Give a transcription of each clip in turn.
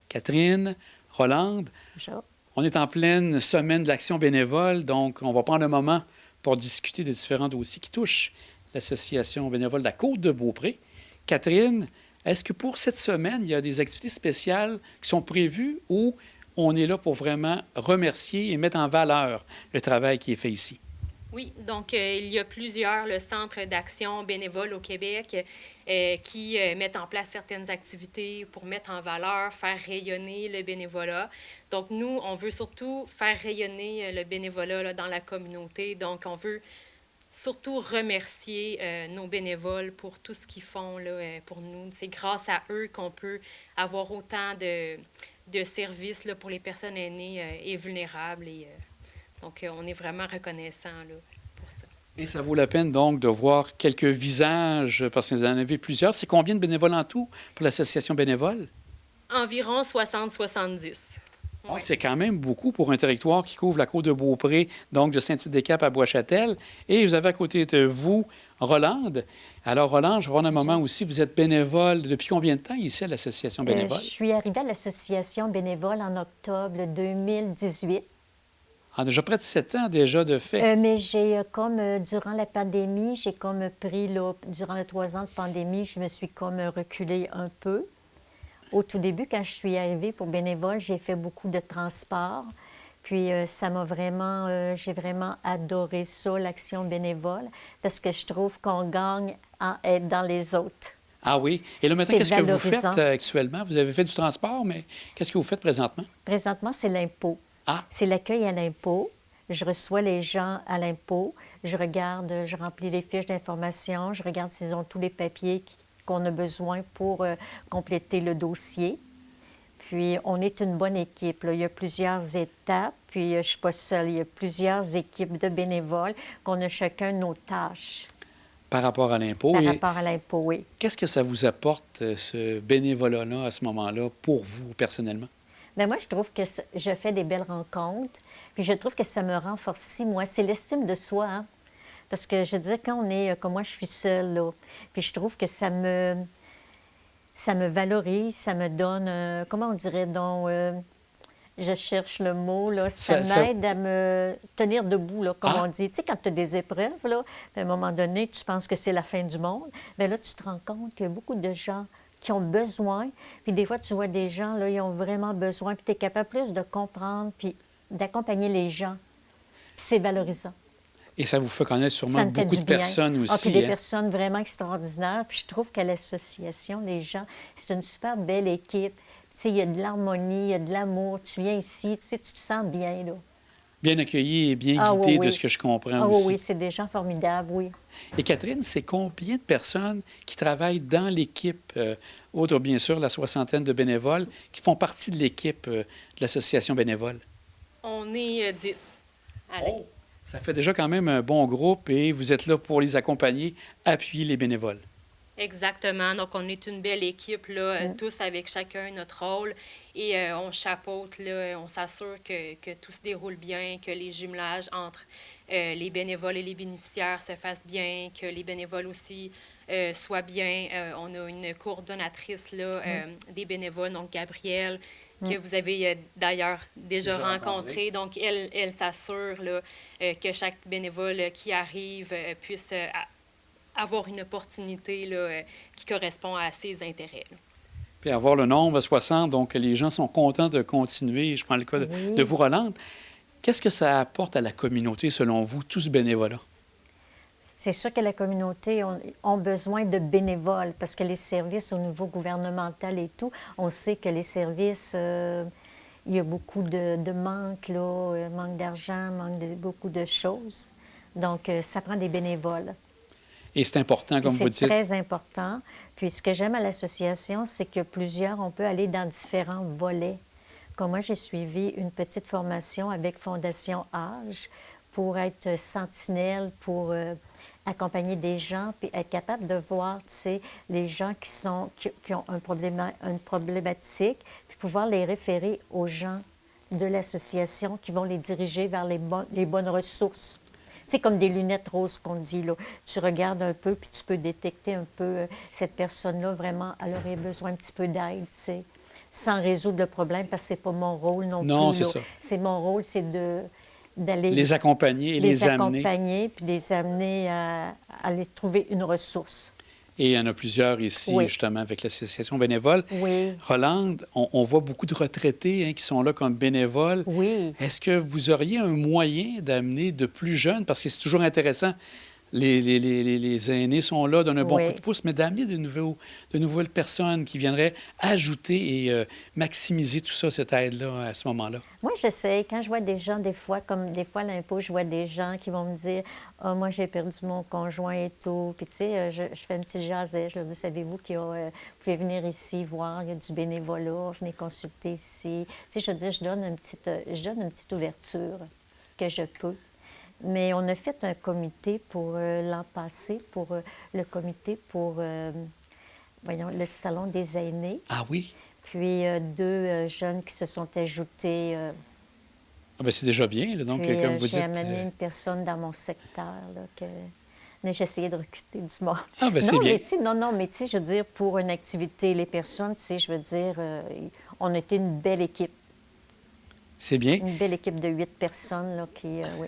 Catherine, Rolande, Bonjour. on est en pleine semaine de l'action bénévole, donc on va prendre un moment pour discuter de différents dossiers qui touchent l'Association bénévole de la Côte-de-Beaupré. Catherine, est-ce que pour cette semaine, il y a des activités spéciales qui sont prévues ou on est là pour vraiment remercier et mettre en valeur le travail qui est fait ici? Oui, donc il y a plusieurs centres d'action bénévole au Québec qui mettent en place certaines activités pour mettre en valeur, faire rayonner le bénévolat. Donc nous, on veut surtout faire rayonner le bénévolat là, dans la communauté. Donc on veut surtout remercier nos bénévoles pour tout ce qu'ils font là, pour nous. C'est grâce à eux qu'on peut avoir autant de services là, pour les personnes aînées et vulnérables. Donc, on est vraiment reconnaissant là, pour ça. Et ça vaut la peine donc de voir quelques visages, parce que vous en avez plusieurs. C'est combien de bénévoles en tout pour l'association bénévole? Environ 60-70. Donc, Ouais. c'est quand même beaucoup pour un territoire qui couvre la Côte-de-Beaupré, donc de Saint-Tite-des-Caps à Bois-Châtel. Et vous avez à côté de vous Rolande. Alors, Rolande, je vais prendre un moment aussi. Vous êtes bénévole depuis combien de temps ici à l'association bénévole? Je suis arrivée à l'association bénévole en octobre 2018. Ah, déjà près de 7 ans déjà de fait. Mais j'ai durant la pandémie, j'ai comme pris, là, durant les 3 ans de pandémie, je me suis comme reculée un peu. Au tout début, quand je suis arrivée pour bénévole, j'ai fait beaucoup de transport. Puis ça m'a vraiment, j'ai vraiment adoré ça, l'action bénévole, parce que je trouve qu'on gagne à être dans les autres. Ah oui. Et là, maintenant, C'est qu'est-ce que vous faites valorisant. actuellement? Vous avez fait du transport, mais qu'est-ce que vous faites présentement? Présentement, c'est l'impôt. Ah, C'est l'accueil à l'impôt. Je reçois les gens à l'impôt. Je regarde, je remplis les fiches d'information. Je regarde s'ils ont tous les papiers qu'on a besoin pour compléter le dossier. Puis, on est une bonne équipe, là. Il y a plusieurs étapes. Puis, je ne suis pas seule. Il y a plusieurs équipes de bénévoles qu'on a chacun nos tâches par rapport à l'impôt. par Et rapport à l'impôt, oui. qu'est-ce que ça vous apporte, ce bénévolat-là, à ce moment-là, pour vous, personnellement? Bien, moi, je trouve que je fais des belles rencontres. Puis, je trouve que ça me renforce, moi. C'est l'estime de soi, hein? Parce que, je veux dire, quand on est, comme moi, je suis seule, là. Puis, je trouve que ça me valorise, ça me donne, comment on dirait donc, je cherche le mot, là, ça m'aide à me tenir debout, là, comme on dit. Tu sais, quand tu as des épreuves, là, à un moment donné, tu penses que c'est la fin du monde, bien là, tu te rends compte qu'il y a beaucoup de gens qui ont besoin, puis des fois, tu vois des gens, là, ils ont vraiment besoin, puis tu es capable plus de comprendre, puis d'accompagner les gens, puis c'est valorisant. Et ça vous fait connaître sûrement Ça me fait beaucoup du de bien. personnes aussi. Ah, puis des hein? personnes vraiment extraordinaires. Puis je trouve qu'à l'association, les gens, c'est une super belle équipe. Tu sais, il y a de l'harmonie, il y a de l'amour. Tu viens ici, tu sais, tu te sens bien, là. Bien accueillis et bien Ah, guidés oui, de oui. ce que je comprends Ah oui, aussi. oui, c'est des gens formidables, oui. Et Catherine, c'est combien de personnes qui travaillent dans l'équipe, outre bien sûr la soixantaine de bénévoles, qui font partie de l'équipe de l'association bénévole? On est 10. Allez. Oh! Ça fait déjà quand même un bon groupe et vous êtes là pour les accompagner, appuyer les bénévoles. Exactement. Donc, on est une belle équipe, là, tous avec chacun notre rôle. Et on chapeaute, là, on s'assure que tout se déroule bien, que les jumelages entre les bénévoles et les bénéficiaires se fassent bien, que les bénévoles aussi soient bien. On a une coordonnatrice là, des bénévoles, donc Gabrielle, que vous avez d'ailleurs déjà rencontrée. Donc, elle s'assure là, que chaque bénévole qui arrive puisse avoir une opportunité là, qui correspond à ses intérêts. Là. Puis avoir le nombre à 60, donc les gens sont contents de continuer. Je prends le cas de vous, Rolande. Qu'est-ce que ça apporte à la communauté, selon vous, tout ce bénévolat? C'est sûr que la communauté ont besoin de bénévoles parce que les services au niveau gouvernemental et tout, on sait que les services, il y a beaucoup de manque, là, manque d'argent, manque de beaucoup de choses. Donc, ça prend des bénévoles. Et c'est important, comme vous dites. C'est très important. Puis, ce que j'aime à l'association, c'est que plusieurs, on peut aller dans différents volets. Comme moi, j'ai suivi une petite formation avec Fondation Âge pour être sentinelle, pour accompagner des gens, puis être capable de voir, tu sais, les gens qui ont une problématique, puis pouvoir les référer aux gens de l'association qui vont les diriger vers les bonnes ressources. C'est comme des lunettes roses qu'on dit, là. Tu regardes un peu, puis tu peux détecter un peu cette personne-là, vraiment, elle aurait besoin un petit peu d'aide, tu sais. sans résoudre le problème, parce que c'est pas mon rôle non plus. Non, c'est là. ça. C'est mon rôle, c'est d'aller Les accompagner et les amener. accompagner, puis les amener à aller trouver une ressource. Et il y en a plusieurs ici, Oui. justement, avec l'Association bénévole. Oui, Rolande, on voit beaucoup de retraités qui sont là comme bénévoles. oui. Est-ce que vous auriez un moyen d'amener de plus jeunes, parce que c'est toujours intéressant, les aînés sont là, donnent un bon Oui. coup de pouce, mais d'amener de nouvelles personnes qui viendraient ajouter et maximiser tout ça, cette aide-là, à ce moment-là? Moi, j'essaie. Quand je vois des gens, des fois, comme des fois à l'impôt, je vois des gens qui vont me dire « Ah, moi, j'ai perdu mon conjoint et tout. » Puis, tu sais, je fais une petite jasette. Je leur dis « Savez-vous qu'il y a, vous pouvez venir ici voir, il y a du bénévolat, venez consulter ici. » Tu sais, je veux dire, je donne une petite ouverture que je peux. Mais on a fait un comité pour l'an passé, pour le comité pour, voyons, le salon des aînés. Ah oui? Puis deux jeunes qui se sont ajoutés. Ah ben c'est déjà bien, là. Donc, Puis, comme vous j'ai dites... amené une personne dans mon secteur. Là, mais j'ai essayé de recruter du monde. Ah ben c'est Non, bien. mais tu sais, non, mais tu sais, je veux dire, pour une activité, les personnes, tu sais, je veux dire, on était une belle équipe. C'est bien. Une belle équipe de 8 personnes, là, qui, oui.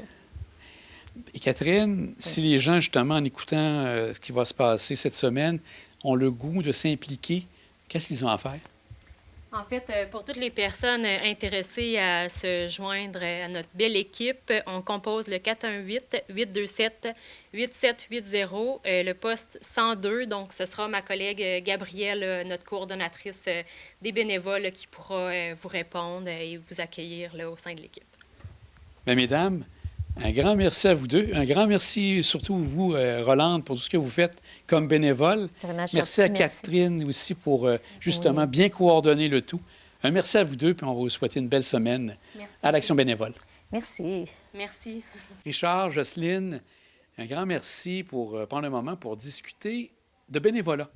Et Catherine, si les gens, justement, en écoutant ce qui va se passer cette semaine, ont le goût de s'impliquer, qu'est-ce qu'ils ont à faire? En fait, pour toutes les personnes intéressées à se joindre à notre belle équipe, on compose le 418-827-8780, le poste 102. Donc, ce sera ma collègue Gabrielle, notre coordonnatrice des bénévoles, qui pourra vous répondre et vous accueillir là, au sein de l'équipe. Bien, mesdames, un grand merci à vous deux. Un grand merci surtout vous, Rolande, pour tout ce que vous faites comme bénévole. Vraiment Merci à gentil, merci. Catherine aussi pour justement bien coordonner le tout. Un merci à vous deux, puis on va vous souhaiter une belle semaine Merci. à l'Action bénévole. Merci. Merci. Richard, Jocelyne, un grand merci pour prendre un moment pour discuter de bénévolat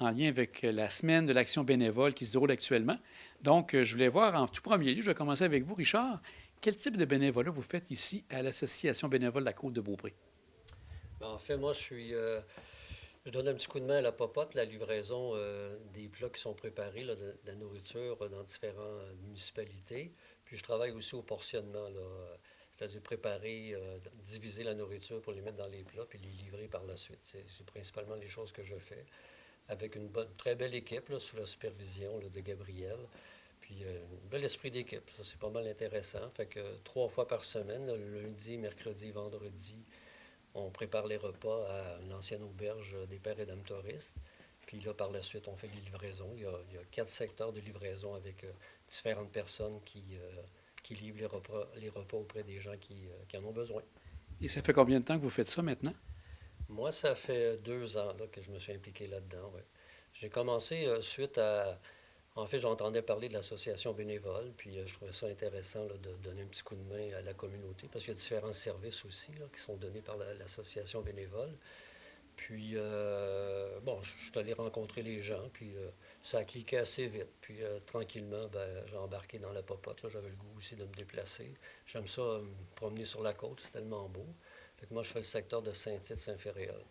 en lien avec la semaine de l'Action bénévole qui se déroule actuellement. Donc, je voulais voir en tout premier lieu, je vais commencer avec vous, Richard. Quel type de bénévolat vous faites ici à l'Association bénévole de la Côte-de-Beaupré? En fait, moi, je donne un petit coup de main à la popote, la livraison des plats qui sont préparés, là, de la nourriture dans différentes municipalités. Puis je travaille aussi au portionnement, là, c'est-à-dire préparer, diviser la nourriture pour les mettre dans les plats puis les livrer par la suite. C'est principalement les choses que je fais avec une très belle équipe là, sous la supervision là, de Gabriel. Puis un bel esprit d'équipe, ça c'est pas mal intéressant. Fait que 3 fois par semaine, là, le lundi, mercredi, vendredi, on prépare les repas à l'ancienne auberge des Pères et Dames touristes. Puis là, par la suite, on fait les livraisons. Il y a 4 secteurs de livraison avec différentes personnes qui livrent les repas auprès des gens qui en ont besoin. Et ça fait combien de temps que vous faites ça maintenant? Moi, ça fait 2 ans là, que je me suis impliqué là-dedans. Ouais. J'ai commencé suite à... En fait, j'entendais parler de l'association bénévole, puis je trouvais ça intéressant là, de donner un petit coup de main à la communauté, parce qu'il y a différents services aussi là, qui sont donnés par l'association bénévole. Puis, bon, je suis allé rencontrer les gens, puis ça a cliqué assez vite. Puis, tranquillement, j'ai embarqué dans la popote. Là, j'avais le goût aussi de me déplacer. J'aime ça, me promener sur la côte, c'est tellement beau. Fait que moi, je fais le secteur de Saint-Tite-Saint-Féréol.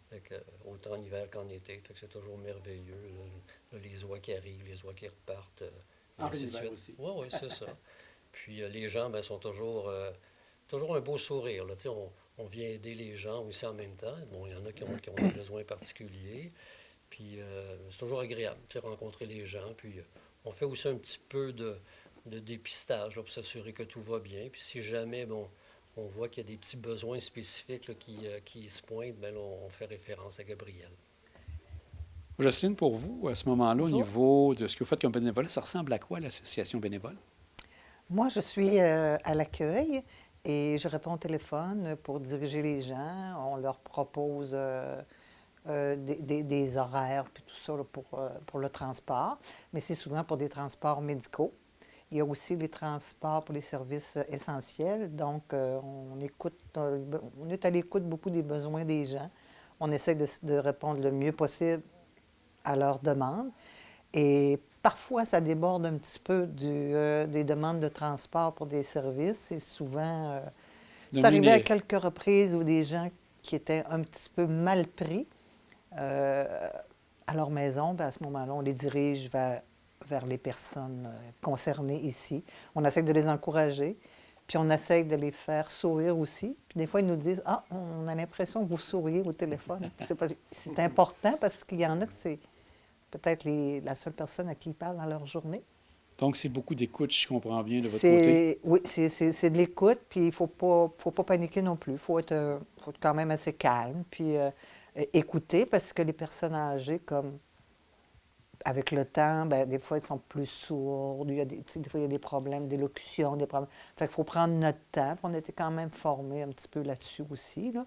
Fait que, autant en hiver qu'en été. Fait que c'est toujours merveilleux. Là, les oies qui arrivent, les oies qui repartent. Et ainsi de suite. aussi. Oui, c'est ça. Puis les gens sont toujours un beau sourire. Là. On vient aider les gens aussi en même temps. Bon, il y en a qui ont des besoins particuliers. Puis c'est toujours agréable de rencontrer les gens. Puis on fait aussi un petit peu de dépistage là, pour s'assurer que tout va bien. Puis si jamais, on voit qu'il y a des petits besoins spécifiques là, qui se pointent, bien, là, on fait référence à Gabriel. Jocelyne, pour vous, à ce moment-là, Bonjour. au niveau de ce que vous faites comme bénévolat, ça ressemble à quoi l'association bénévole? Moi, je suis à l'accueil et je réponds au téléphone pour diriger les gens. On leur propose des horaires puis tout ça là, pour le transport, mais c'est souvent pour des transports médicaux. Il y a aussi les transports pour les services essentiels. Donc, on est à l'écoute beaucoup des besoins des gens. On essaie de répondre le mieux possible à leurs demandes. Et parfois, ça déborde un petit peu des demandes de transport pour des services. C'est souvent... c'est arrivé à quelques reprises où des gens qui étaient un petit peu mal pris à leur maison, bien, à ce moment-là, on les dirige vers vers les personnes concernées ici. On essaie de les encourager, puis on essaie de les faire sourire aussi. Puis des fois, ils nous disent « Ah, on a l'impression que vous souriez au téléphone. » C'est important parce qu'il y en a que c'est peut-être la seule personne à qui ils parlent dans leur journée. Donc, c'est beaucoup d'écoute, je comprends bien, de votre côté. Oui, c'est de l'écoute, puis il ne faut pas paniquer non plus. Il faut être quand même assez calme, puis écouter, parce que les personnes âgées, comme avec le temps, bien, des fois, ils sont plus sourds. Des fois, il y a des problèmes d'élocution, des problèmes. Fait qu'il faut prendre notre temps. Puis on était quand même formés un petit peu là-dessus aussi, là.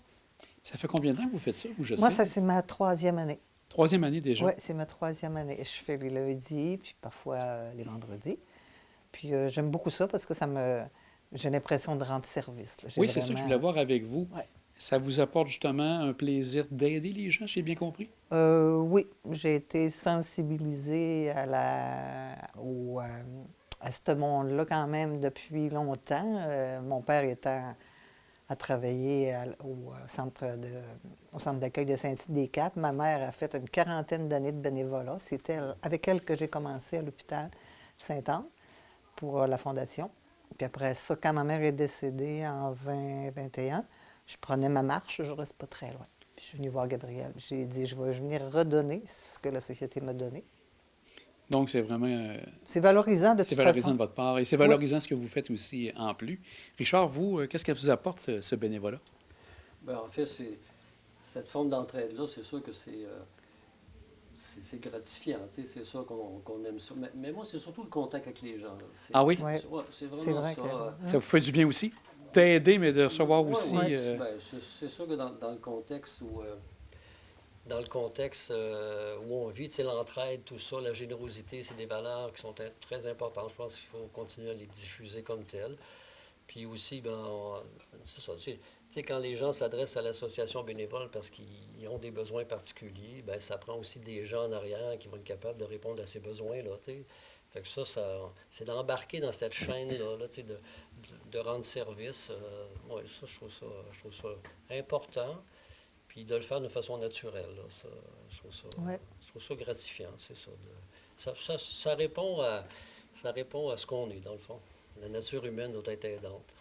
Ça fait combien de temps que vous faites ça, vous, je Moi, sais? ça, c'est ma 3e année. 3e année déjà? Oui, c'est ma 3e année. Je fais les lundis, puis parfois les vendredis. Puis j'aime beaucoup ça parce que j'ai l'impression de rendre service, là. Oui, c'est ça que je voulais voir avec vous. Ouais. Ça vous apporte justement un plaisir d'aider les gens, j'ai bien compris? Oui, j'ai été sensibilisée à ce monde-là quand même depuis longtemps. Mon père étant à travailler au centre d'accueil de Saint-Tite-des-Caps. Ma mère a fait une 40aine d'années de bénévolat. C'était avec elle que j'ai commencé à l'hôpital Sainte-Anne pour la Fondation. Puis après ça, quand ma mère est décédée en 2021, je prenais ma marche, je ne reste pas très loin. Puis je suis venue voir Gabriel. J'ai dit, je vais venir redonner ce que la société m'a donné. Donc, c'est vraiment... C'est valorisant de c'est toute valorisant façon. de votre part et c'est valorisant ce que vous faites aussi en plus. Richard, vous, qu'est-ce que vous apporte ce bénévolat? Bien, en fait, cette forme d'entraide-là, c'est sûr que c'est gratifiant. C'est sûr qu'on aime ça. Mais moi, c'est surtout le contact avec les gens. Là. Ah oui? Ouais. C'est vraiment C'est vrai ça. que- Ça vous fait du bien aussi? D'aider, mais de recevoir aussi... Ben, c'est sûr que dans le contexte où... où on vit, l'entraide, tout ça, la générosité, c'est des valeurs qui sont très importantes. Je pense qu'il faut continuer à les diffuser comme telles. Puis aussi, c'est ça, tu sais, quand les gens s'adressent à l'association bénévole parce qu'ils ont des besoins particuliers, bien, ça prend aussi des gens en arrière qui vont être capables de répondre à ces besoins-là, tu sais. Fait que ça c'est d'embarquer dans cette chaîne-là, là, tu sais, de rendre service. Ouais, ça, je trouve ça important. Puis de le faire de façon naturelle, là, ça, je trouve ça gratifiant, c'est ça. Ça répond à ce qu'on est, dans le fond. La nature humaine doit être aidante.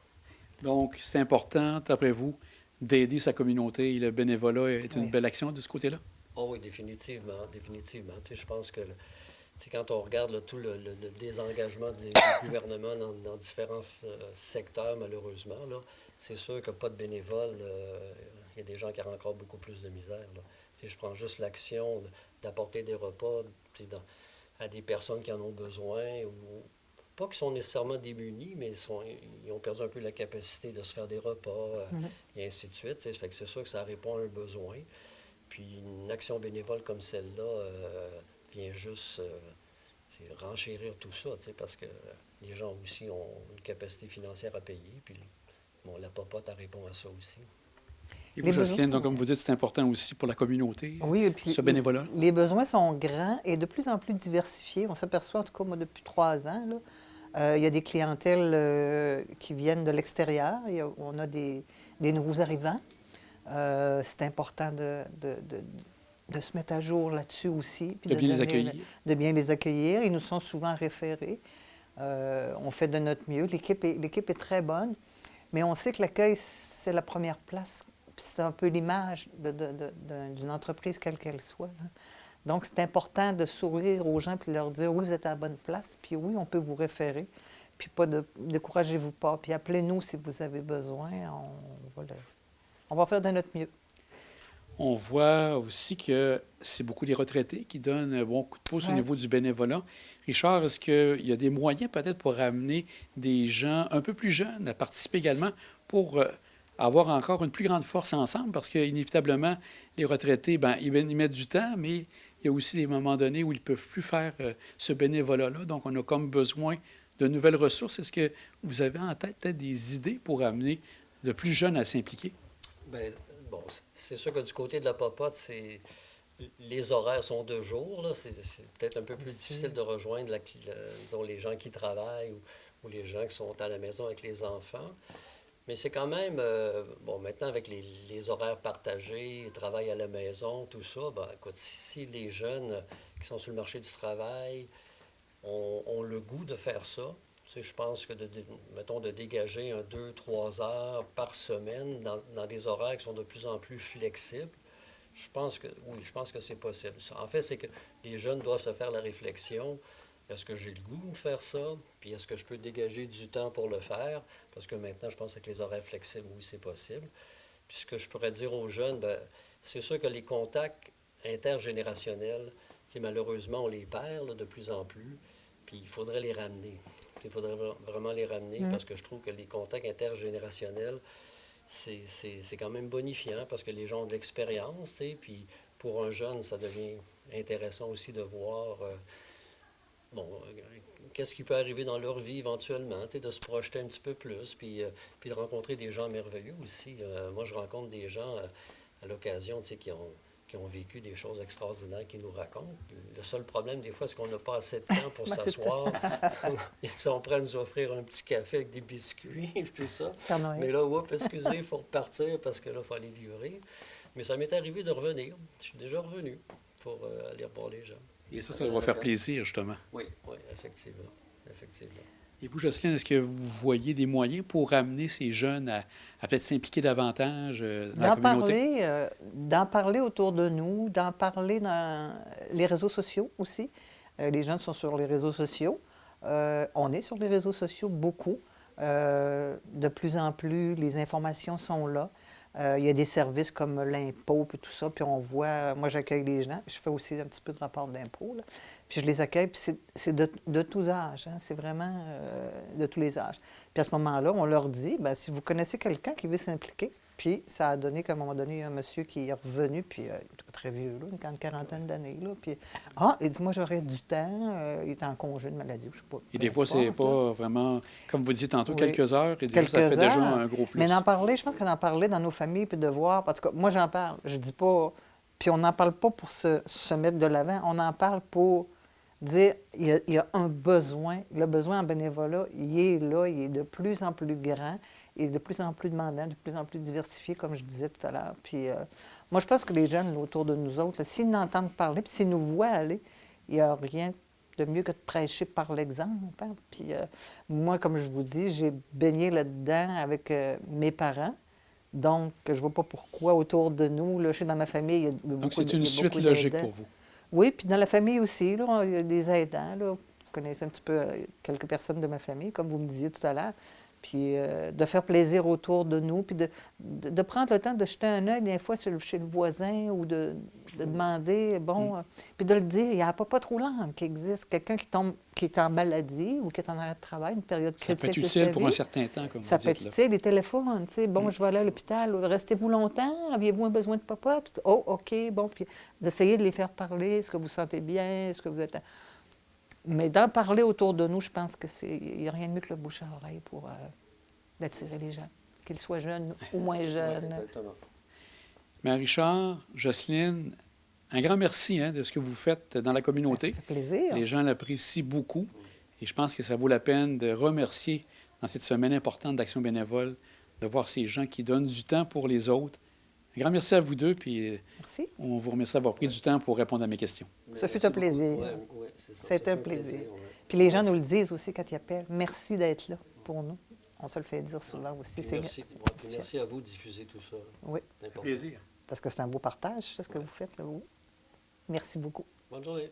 Donc, c'est important, d'après vous, d'aider sa communauté et le bénévolat est une belle action de ce côté-là? Oh oui, définitivement, définitivement. Tu sais, je pense que quand on regarde là, tout le désengagement du gouvernement dans différents secteurs, malheureusement, là, c'est sûr que pas de bénévoles, il y a des gens qui ont encore beaucoup plus de misère. Là. Tu sais, je prends juste l'action d'apporter des repas à des personnes qui en ont besoin, ou pas qu'ils sont nécessairement démunis, mais ils ont perdu un peu la capacité de se faire des repas, et ainsi de suite. Tu sais, fait que c'est sûr que ça répond à un besoin. Puis une action bénévole comme celle-là vient juste renchérir tout ça, parce que les gens aussi ont une capacité financière à payer. Puis la popote, elle répond à ça aussi. Et vous, Jocelyne, donc, comme vous dites, c'est important aussi pour la communauté, Oui, et puis ce bénévolat. les besoins sont grands et de plus en plus diversifiés. On s'aperçoit, en tout cas, moi, depuis 3 ans, là, il y a des clientèles qui viennent de l'extérieur. On a des nouveaux arrivants. C'est important de se mettre à jour là-dessus aussi. Puis De bien les accueillir. De bien les accueillir. Ils nous sont souvent référés. On fait de notre mieux. L'équipe est très bonne, mais on sait que l'accueil, c'est la première place. Puis c'est un peu l'image d'une entreprise, quelle qu'elle soit, hein. Donc, c'est important de sourire aux gens puis de leur dire « Oui, vous êtes à la bonne place, puis oui, on peut vous référer. Puis pas découragez-vous pas. Puis appelez-nous si vous avez besoin. On va faire de notre mieux. » On voit aussi que c'est beaucoup les retraités qui donnent un bon coup de pouce au niveau du bénévolat. Richard, est-ce qu'il y a des moyens peut-être pour amener des gens un peu plus jeunes à participer également pour avoir encore une plus grande force ensemble? Parce qu'inévitablement, les retraités, ils mettent du temps, mais il y a aussi des moments donnés où ils ne peuvent plus faire ce bénévolat-là. Donc, on a comme besoin de nouvelles ressources. Est-ce que vous avez en tête peut-être des idées pour amener de plus jeunes à s'impliquer? Bien, bon, c'est sûr que du côté de la popote, les horaires sont 2 jours. Là. C'est peut-être un peu plus difficile de rejoindre disons, les gens qui travaillent ou les gens qui sont à la maison avec les enfants. Mais c'est quand même, maintenant avec les horaires partagés, travail à la maison, tout ça, écoute, si les jeunes qui sont sur le marché du travail ont le goût de faire ça. Tu sais, je pense que, mettons, de dégager 2-3 heures par semaine dans des horaires qui sont de plus en plus flexibles, je pense que oui, je pense que c'est possible. En fait, c'est que les jeunes doivent se faire la réflexion. Est-ce que j'ai le goût de faire ça? Puis est-ce que je peux dégager du temps pour le faire? Parce que maintenant, je pense qu'avec les horaires flexibles, oui, c'est possible. Puis ce que je pourrais dire aux jeunes, bien, c'est sûr que les contacts intergénérationnels, malheureusement, on les perd là, de plus en plus. Puis il faudrait les ramener. Il faudrait vraiment les ramener parce que je trouve que les contacts intergénérationnels, c'est quand même bonifiant parce que les gens ont de l'expérience. Puis pour un jeune, ça devient intéressant aussi de voir qu'est-ce qui peut arriver dans leur vie éventuellement, de se projeter un petit peu plus, puis de rencontrer des gens merveilleux aussi. Moi, je rencontre des gens à l'occasion qui ont vécu des choses extraordinaires, qui nous racontent. Le seul problème, des fois, c'est qu'on n'a pas assez de temps pour s'asseoir. Ils sont prêts à nous offrir un petit café avec des biscuits et tout ça. Mais là, excusez, il faut repartir parce que là, il faut aller livrer. Mais ça m'est arrivé de revenir. Je suis déjà revenu pour aller revoir les gens. Et ça va faire plaisir, justement. Oui, effectivement. Et vous, Jocelyne, est-ce que vous voyez des moyens pour amener ces jeunes à peut-être s'impliquer davantage dans la communauté? D'en parler autour de nous, d'en parler dans les réseaux sociaux aussi. Les jeunes sont sur les réseaux sociaux. On est sur les réseaux sociaux beaucoup. De plus en plus, les informations sont là. Il y a des services comme l'impôt et tout ça, puis on voit, moi j'accueille les gens, je fais aussi un petit peu de rapport d'impôt, là, puis je les accueille, puis c'est de tous âges, c'est vraiment de tous les âges. Puis à ce moment-là, on leur dit, bien, si vous connaissez quelqu'un qui veut s'impliquer, puis ça a donné qu'à un moment donné, il y a un monsieur qui est revenu, puis il était pas très vieux, là, une quarantaine d'années, là, puis il dit, moi j'aurais du temps, il est en congé de maladie, je sais pas. Et des fois, c'est pas vraiment, comme vous disiez tantôt, quelques heures, et quelques ça fait heures, déjà un gros plus. Mais d'en parler, je pense qu'on en parlait dans nos familles, puis de voir, en tout cas, moi j'en parle, je dis pas, puis on n'en parle pas pour se mettre de l'avant, on en parle pour dire, il y a un besoin, le besoin en bénévolat, il est là, il est de plus en plus grand, il est de plus en plus demandant, de plus en plus diversifié, comme je disais tout à l'heure. Puis moi, je pense que les jeunes là, autour de nous autres, s'ils n'entendent parler, puis s'ils nous voient aller, il n'y a rien de mieux que de prêcher par l'exemple. Hein? Puis moi, comme je vous dis, j'ai baigné là-dedans avec mes parents. Donc, je ne vois pas pourquoi autour de nous, là, je suis dans ma famille, il y a beaucoup. Donc, c'est une suite logique pour vous. Oui, puis dans la famille aussi, là, il y a des aidants. Là. Vous connaissez un petit peu quelques personnes de ma famille, comme vous me disiez tout à l'heure. Puis de faire plaisir autour de nous, puis de prendre le temps de jeter un œil des fois chez le voisin ou de demander, puis de le dire, il n'y a pas trop lent qui existe. Quelqu'un qui est en maladie ou qui est en arrêt de travail, une période critique. Ça peut être utile pour un certain temps, comme vous dites. Ça peut être utile, les téléphones, tu sais, je vais aller à l'hôpital, restez-vous longtemps, aviez-vous un besoin de papa? Puis, OK, puis d'essayer de les faire parler, est-ce que vous sentez bien, est-ce que vous êtes... Mais d'en parler autour de nous, je pense qu'il n'y a rien de mieux que le bouche à oreille pour d'attirer les gens, qu'ils soient jeunes ou moins jeunes. Oui, exactement. Marie-Richard, Jocelyne, un grand merci de ce que vous faites dans la communauté. Ça fait plaisir. Les gens l'apprécient beaucoup et je pense que ça vaut la peine de remercier dans cette semaine importante d'Action bénévole, de voir ces gens qui donnent du temps pour les autres. Un grand merci à vous deux, puis merci. On vous remercie d'avoir pris du temps pour répondre à mes questions. Ça fut un plaisir. Oui, c'est ça. C'est un plaisir. Puis les gens nous le disent aussi quand ils appellent. Merci d'être là pour nous. On se le fait dire souvent aussi. Merci à vous de diffuser tout ça. Oui. Plaisir. Parce que c'est un beau partage, c'est ce que vous faites là. Merci beaucoup. Bonne journée.